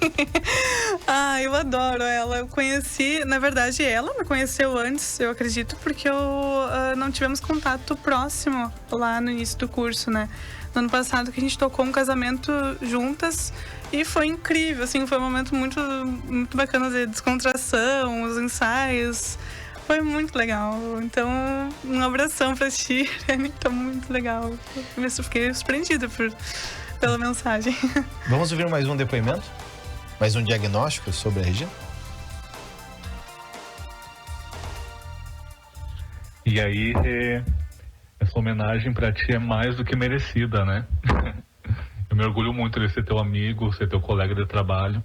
Eu adoro ela. Eu conheci, na verdade, ela me conheceu antes, eu acredito, porque não tivemos contato próximo lá no início do curso, né? No ano passado que a gente tocou um casamento juntas e foi incrível, assim, foi um momento muito, muito bacana de descontração, os ensaios. Foi muito legal. Então, um abração pra ti, tá muito legal. Eu fiquei surpreendida pela mensagem. Vamos ouvir mais um depoimento? Mais um diagnóstico sobre a Regina? E aí, essa homenagem pra ti é mais do que merecida, né? Eu me orgulho muito de ser teu amigo, ser teu colega de trabalho.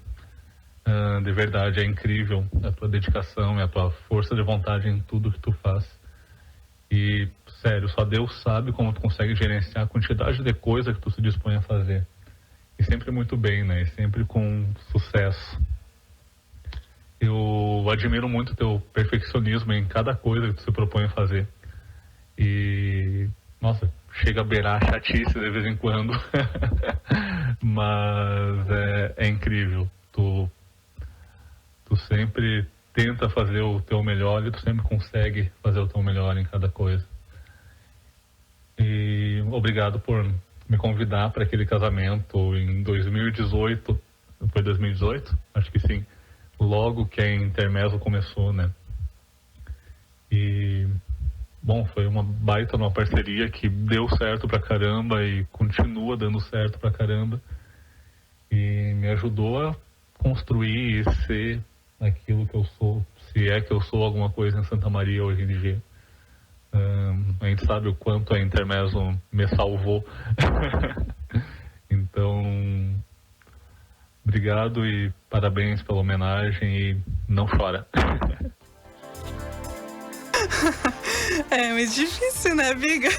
De verdade, é incrível a tua dedicação e a tua força de vontade em tudo que tu faz. E, sério, só Deus sabe como tu consegue gerenciar a quantidade de coisa que tu se dispõe a fazer. E sempre muito bem, né? E sempre com sucesso. Eu admiro muito o teu perfeccionismo em cada coisa que tu se propõe a fazer. E, nossa, chega a beirar a chatice de vez em quando. Mas é incrível. Tu sempre tenta fazer o teu melhor e tu sempre consegue fazer o teu melhor em cada coisa. E obrigado por me convidar para aquele casamento em 2018. Foi 2018? Acho que sim. Logo que a Intermezzo começou, né? E, bom, foi uma baita numa parceria que deu certo pra caramba e continua dando certo pra caramba. E me ajudou a construir e ser aquilo que eu sou se é que eu sou alguma coisa em Santa Maria hoje em dia. A gente sabe o quanto a Intermezzo me salvou. Então, obrigado e parabéns pela homenagem e não chora. É meio difícil, né, Biga?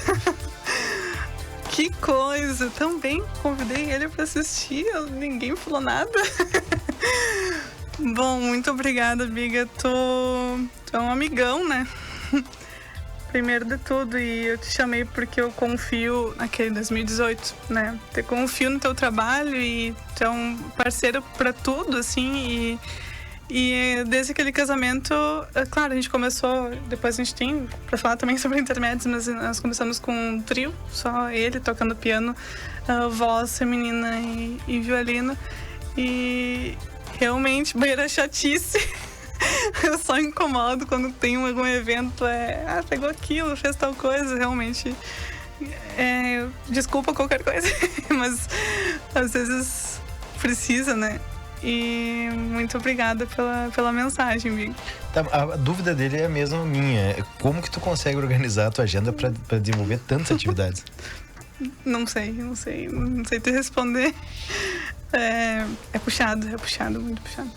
Que coisa! Também convidei ele para assistir, ninguém falou nada. Bom, muito obrigada, Biga. Tu é um amigão, né? Primeiro de tudo, e eu te chamei porque eu confio naquele 2018, né? Eu confio no teu trabalho e tu é um parceiro para tudo, assim, e desde aquele casamento, claro, a gente começou, depois a gente tem para falar também sobre intermédios, mas nós começamos com um trio, só ele tocando piano, voz feminina e violino, e realmente, beira chatice. Eu só incomodo quando tem algum evento, pegou aquilo, fez tal coisa, realmente. Desculpa qualquer coisa, mas às vezes precisa, né? E muito obrigada pela mensagem, Biga. Tá, a dúvida dele é a mesma minha. Como que tu consegue organizar a tua agenda para desenvolver tantas atividades? Não sei te responder. É puxado, muito puxado.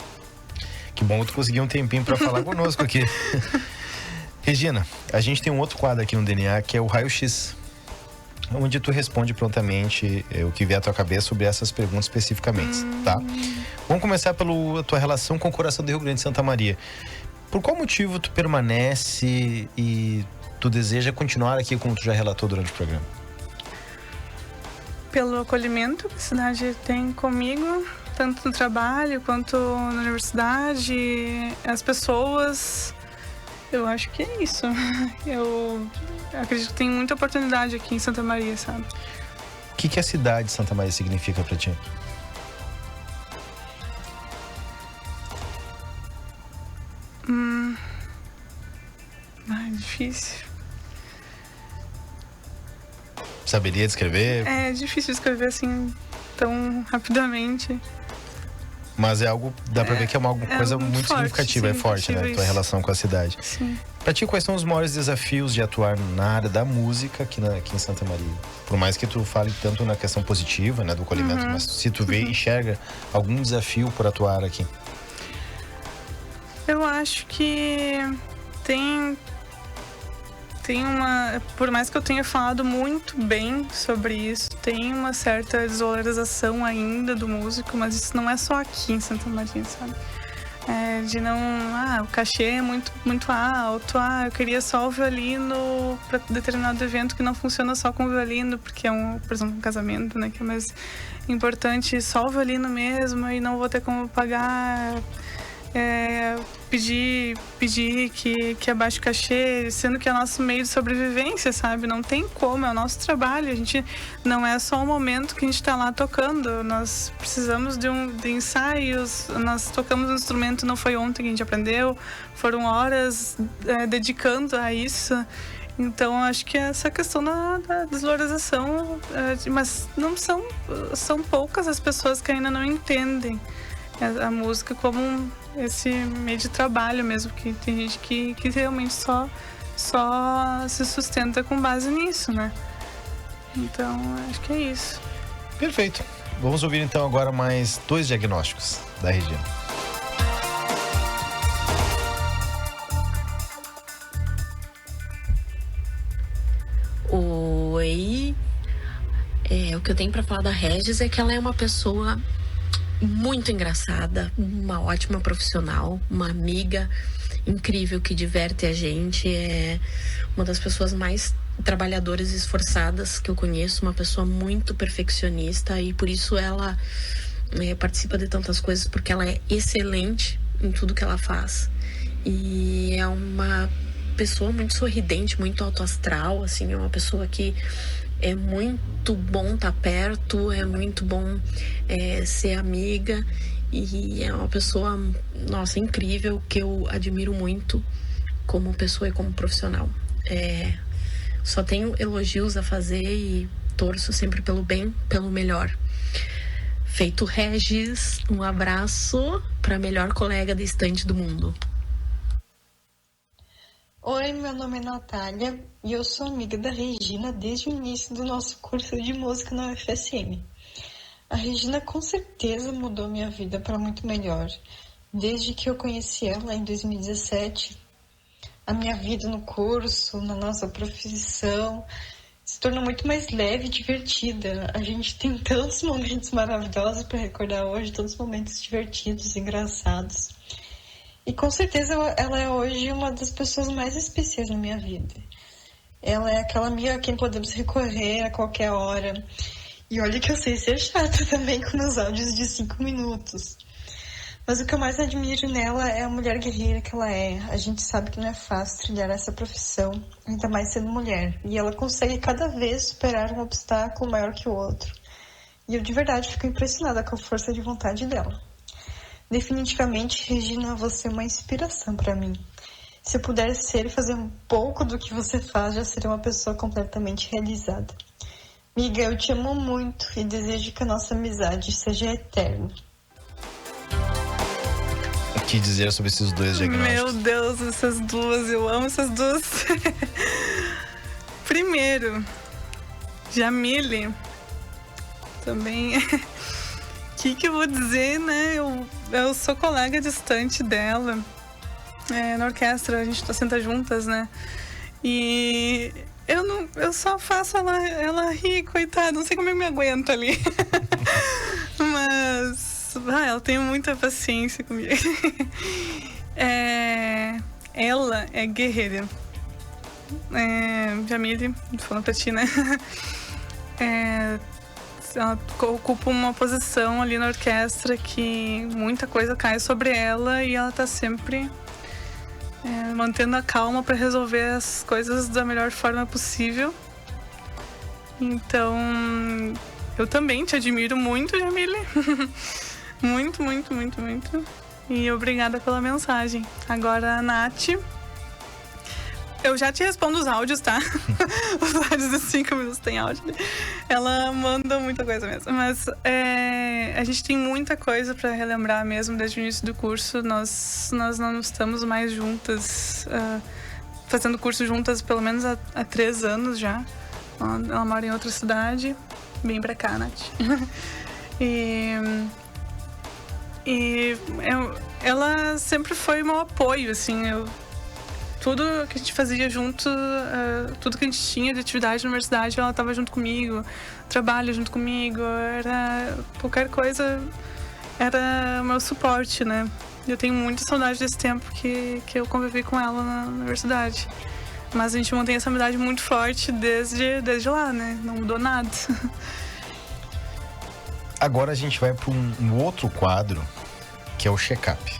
Que bom que tu conseguiu um tempinho para falar conosco aqui. Regina, a gente tem um outro quadro aqui no DNA que é o Raio X, onde tu responde prontamente o que vier à tua cabeça sobre essas perguntas especificamente, tá? Vamos começar pela tua relação com o coração do Rio Grande de Santa Maria. Por qual motivo tu permanece e tu deseja continuar aqui como tu já relatou durante o programa? Pelo acolhimento que a cidade tem comigo, tanto no trabalho quanto na universidade, as pessoas. Eu acho que é isso. Eu acredito que tem muita oportunidade aqui em Santa Maria, sabe? O que a cidade de Santa Maria significa pra ti? Difícil. Saberia descrever? É difícil descrever assim tão rapidamente. Mas é algo, dá pra ver que é uma coisa muito significativa, é forte, né? A tua relação com a cidade. Sim. Pra ti, quais são os maiores desafios de atuar na área da música aqui em Santa Maria? Por mais que tu fale tanto na questão positiva, né, do acolhimento, mas se tu vê e enxerga algum desafio por atuar aqui? Eu acho que tem uma... Por mais que eu tenha falado muito bem sobre isso, tem uma certa desvalorização ainda do músico, mas isso não é só aqui em Santa Maria, sabe? De não... o cachê é muito, muito alto. Eu queria só o violino para determinado evento que não funciona só com o violino, porque é por exemplo, um casamento, né? Que é mais importante, só o violino mesmo, e não vou ter como pagar... pedir que abaixe o cachê, sendo que é nosso meio de sobrevivência, sabe? Não tem como, é o nosso trabalho. A gente não é só o momento que a gente tá lá tocando. Nós precisamos de ensaios. Nós tocamos um instrumento, não foi ontem que a gente aprendeu. Foram horas dedicando a isso. Então, acho que essa questão da desvalorização, mas não são poucas as pessoas que ainda não entendem a música como esse meio de trabalho mesmo, que tem gente que realmente só se sustenta com base nisso, né? Então, acho que é isso. Perfeito. Vamos ouvir então agora mais 2 diagnósticos da Regina. Oi. O que eu tenho pra falar da Regis é que ela é uma pessoa muito engraçada, uma ótima profissional, uma amiga incrível que diverte a gente, é uma das pessoas mais trabalhadoras e esforçadas que eu conheço, uma pessoa muito perfeccionista, e por isso ela participa de tantas coisas, porque ela é excelente em tudo que ela faz, e é uma pessoa muito sorridente, muito autoastral, assim, é uma pessoa que é muito bom estar perto, é muito bom ser amiga, e é uma pessoa, nossa, incrível, que eu admiro muito como pessoa e como profissional. Só tenho elogios a fazer e torço sempre pelo bem, pelo melhor. Feito Regis, um abraço para a melhor colega de estante do mundo. Oi, meu nome é Natália e eu sou amiga da Regina desde o início do nosso curso de música na UFSM. A Regina com certeza mudou minha vida para muito melhor. Desde que eu conheci ela em 2017, a minha vida no curso, na nossa profissão, se tornou muito mais leve e divertida. A gente tem tantos momentos maravilhosos para recordar hoje, tantos momentos divertidos, engraçados. E com certeza ela é hoje uma das pessoas mais especiais na minha vida. Ela é aquela amiga a quem podemos recorrer a qualquer hora. E olha que eu sei ser chata também com meus áudios de 5 minutos. Mas o que eu mais admiro nela é a mulher guerreira que ela é. A gente sabe que não é fácil trilhar essa profissão, ainda mais sendo mulher. E ela consegue cada vez superar um obstáculo maior que o outro. E eu de verdade fico impressionada com a força de vontade dela. Definitivamente, Regina, você é uma inspiração para mim. Se eu puder ser e fazer um pouco do que você faz, já seria uma pessoa completamente realizada. Miga, eu te amo muito e desejo que a nossa amizade seja eterna. O que dizer sobre esses dois diagnósticos? Meu Deus, essas duas, eu amo essas duas. Primeiro, Jamile, também... O que eu vou dizer, né? Eu sou colega distante dela. Na orquestra, a gente senta juntas, né? E eu só faço ela rir, coitada. Não sei como eu me aguento ali. Mas ela tem muita paciência comigo. Ela é guerreira. Jamile, falando pra ti, né? Ela ocupa uma posição ali na orquestra que muita coisa cai sobre ela e ela tá sempre mantendo a calma para resolver as coisas da melhor forma possível. Então, eu também te admiro muito, Jamile. Muito, muito, muito, muito. E obrigada pela mensagem. Agora, a Nath... Eu já te respondo os áudios, tá? Os áudios dos 5 minutos tem áudio. Ela manda muita coisa mesmo. Mas a gente tem muita coisa pra relembrar mesmo desde o início do curso. Nós não estamos mais juntas, fazendo curso juntas pelo menos há 3 anos já. Ela mora em outra cidade. Vem pra cá, Nath. Ela sempre foi meu apoio, assim. Tudo que a gente fazia junto, tudo que a gente tinha de atividade na universidade, ela estava junto comigo, trabalho junto comigo, qualquer coisa era o meu suporte, né? Eu tenho muita saudade desse tempo que eu convivi com ela na universidade. Mas a gente mantém essa amizade muito forte desde lá, né? Não mudou nada. Agora a gente vai para um outro quadro, que é o check-up,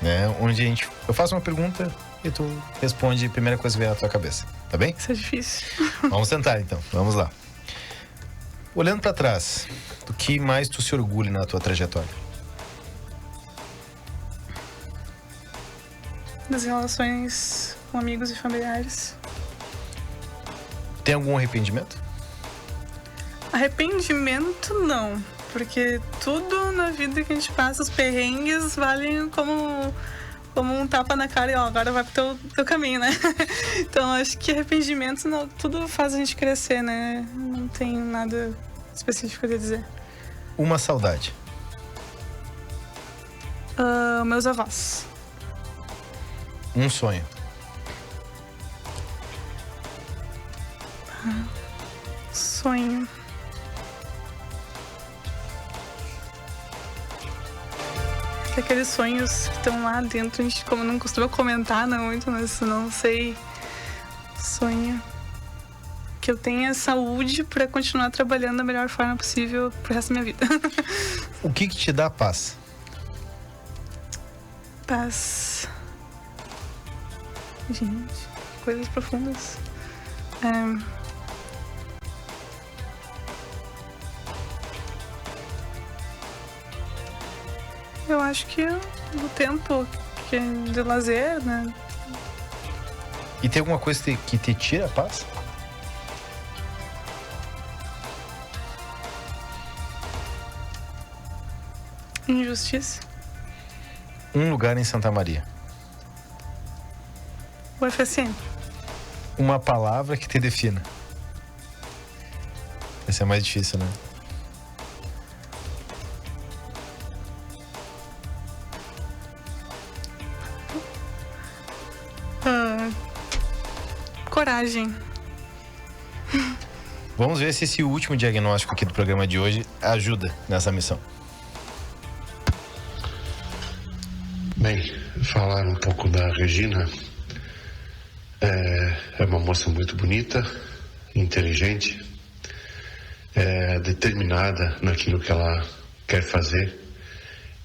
né? Onde eu faço uma pergunta e tu responde a primeira coisa que vem na tua cabeça, tá bem? Isso é difícil. Vamos tentar então, vamos lá. Olhando pra trás, do que mais tu se orgulha na tua trajetória? Das relações com amigos e familiares. Tem algum arrependimento? Arrependimento não, porque tudo na vida que a gente passa, os perrengues valem como um tapa na cara e agora vai pro teu caminho, né? Então acho que arrependimento não, tudo faz a gente crescer, né? Não tem nada específico a dizer. Uma saudade. Meus avós. Um sonho. Sonho. Aqueles sonhos que estão lá dentro, a gente não costuma comentar muito, mas não sei. Sonho que eu tenha saúde para continuar trabalhando da melhor forma possível pro resto da minha vida. O que te dá paz? Paz. Gente, coisas profundas. Eu acho que o tempo que é de lazer, né? E tem alguma coisa que te tira a paz? Injustiça. Um lugar em Santa Maria. o FSM. Uma palavra que te defina. Essa é mais difícil, né? Coragem. Vamos ver se esse último diagnóstico aqui do programa de hoje ajuda nessa missão. Bem, falar um pouco da Regina. É uma moça muito bonita, inteligente, determinada naquilo que ela quer fazer,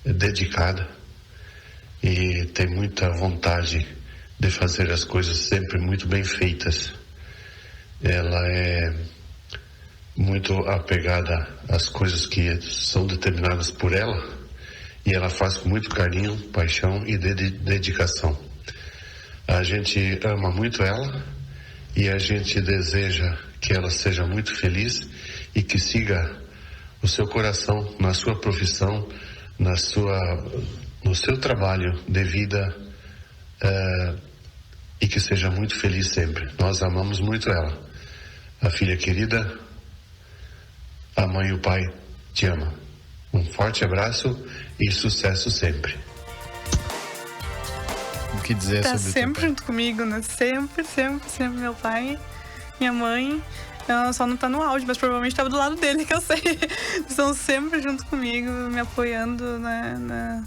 dedicada e tem muita vontade de fazer as coisas sempre muito bem feitas. Ela é muito apegada às coisas que são determinadas por ela e ela faz com muito carinho, paixão e dedicação. A gente ama muito ela e a gente deseja que ela seja muito feliz e que siga o seu coração na sua profissão, no seu trabalho de vida, e que seja muito feliz sempre. Nós amamos muito ela. A filha querida, a mãe e o pai te amam. Um forte abraço e sucesso sempre. O que dizer tá sobre sempre junto comigo, né? Sempre meu pai, minha mãe. Ela só não tá no áudio, mas provavelmente tava do lado dele, que eu sei. Estão sempre junto comigo, me apoiando, né?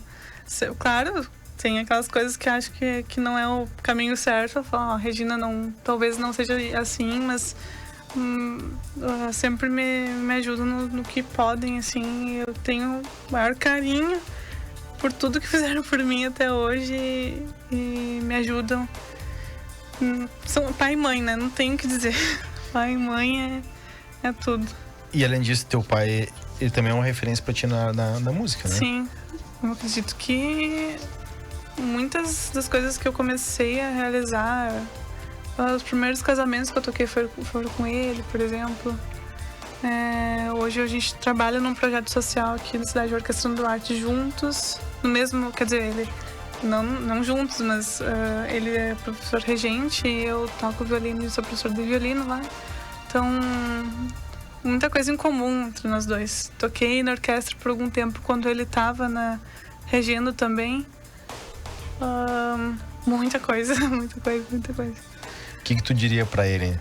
Claro, tem aquelas coisas que acho que não é o caminho certo. Eu falo, Regina, talvez não seja assim, mas sempre me ajudam no que podem, assim. Eu tenho o maior carinho por tudo que fizeram por mim até hoje e me ajudam. São pai e mãe, né? Não tenho o que dizer. Pai e mãe é tudo. E além disso, teu pai, ele também é uma referência pra ti na música, né? Sim, eu acredito que muitas das coisas que eu comecei a realizar, os primeiros casamentos que eu toquei foram com ele, por exemplo. Hoje a gente trabalha num projeto social aqui na cidade, Orquestrando Arte, juntos, no mesmo, quer dizer, ele não juntos, mas ele é professor regente e eu toco violino e sou professor de violino lá. Então, muita coisa em comum entre nós dois. Toquei na orquestra por algum tempo quando ele estava regendo também. Muita coisa. O que tu diria pra ele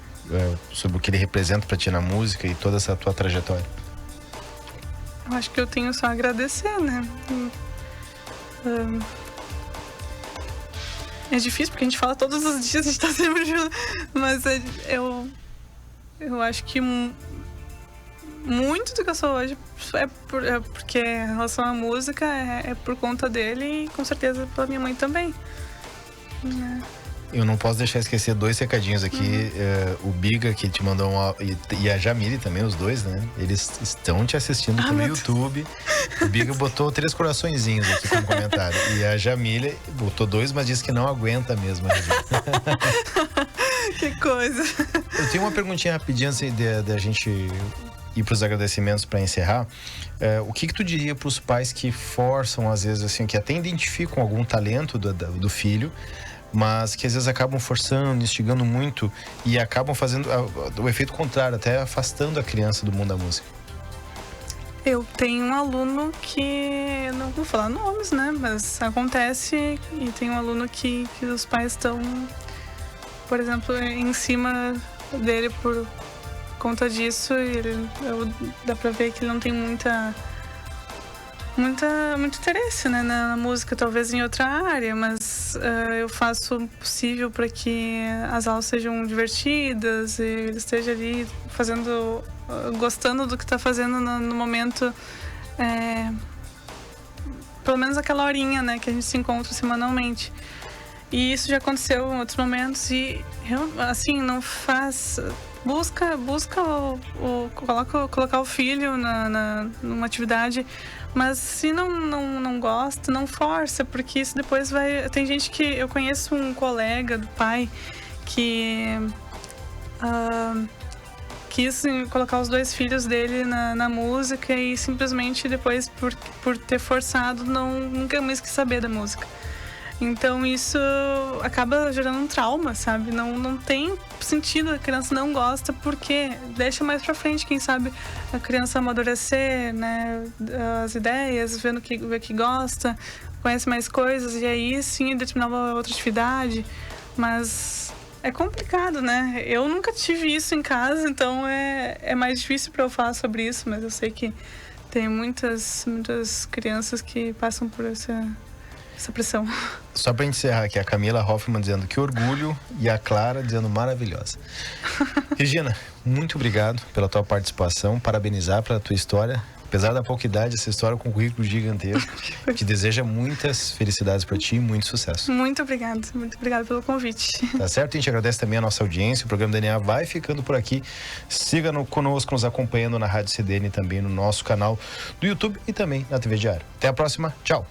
sobre o que ele representa pra ti na música e toda essa tua trajetória? Eu acho que eu tenho só a agradecer, né? É difícil porque a gente fala todos os dias, a gente tá sempre junto. Mas eu acho que muito do que eu sou hoje porque em relação à música é por conta dele e com certeza pela minha mãe também. Eu não posso deixar esquecer 2 recadinhos aqui. O Biga, que te mandou e a Jamile também, os dois, né? Eles estão te assistindo pelo YouTube. O Biga botou 3 coraçõezinhos aqui como comentário. E a Jamile botou 2, mas disse que não aguenta mesmo. Que coisa. Eu tenho uma perguntinha rapidinha antes de a gente ir para os agradecimentos para encerrar. O que tu diria para os pais que forçam, às vezes, assim, que até identificam algum talento do filho, mas que às vezes acabam forçando, instigando muito e acabam fazendo o efeito contrário, até afastando a criança do mundo da música? Eu tenho um aluno que, não vou falar nomes, né, mas acontece, e tem um aluno que os pais estão, por exemplo, em cima dele por conta disso, e dá pra ver que ele não tem muito interesse, né, na música, talvez em outra área, mas eu faço o possível para que as aulas sejam divertidas e ele esteja ali gostando do que está fazendo no momento, pelo menos aquela horinha, né, que a gente se encontra semanalmente. E isso já aconteceu em outros momentos e, assim, não faz... Busca colocar o filho numa atividade, mas se não gosta, não força, porque isso depois vai... Tem gente que... Eu conheço um colega do pai que quis colocar os 2 filhos dele na música e simplesmente depois, por ter forçado, nunca mais quis saber da música. Então isso acaba gerando um trauma, sabe? Não tem sentido, a criança não gosta, porque deixa mais pra frente, quem sabe a criança amadurecer, né? As ideias, ver que gosta, conhece mais coisas, e aí sim determinar uma outra atividade. Mas é complicado, né? Eu nunca tive isso em casa, então é mais difícil para eu falar sobre isso, mas eu sei que tem muitas crianças que passam por essa pressão. Só pra gente encerrar aqui, a Camila Hoffman dizendo que orgulho e a Clara dizendo maravilhosa. Regina, muito obrigado pela tua participação, parabenizar pela tua história. Apesar da pouca idade, essa história com um currículo gigantesco. Te deseja muitas felicidades pra ti e muito sucesso. Muito obrigada pelo convite. Tá certo? A gente agradece também a nossa audiência. O programa DNA vai ficando por aqui. Siga conosco, nos acompanhando na Rádio CDN, também no nosso canal do YouTube e também na TV Diário. Até a próxima. Tchau.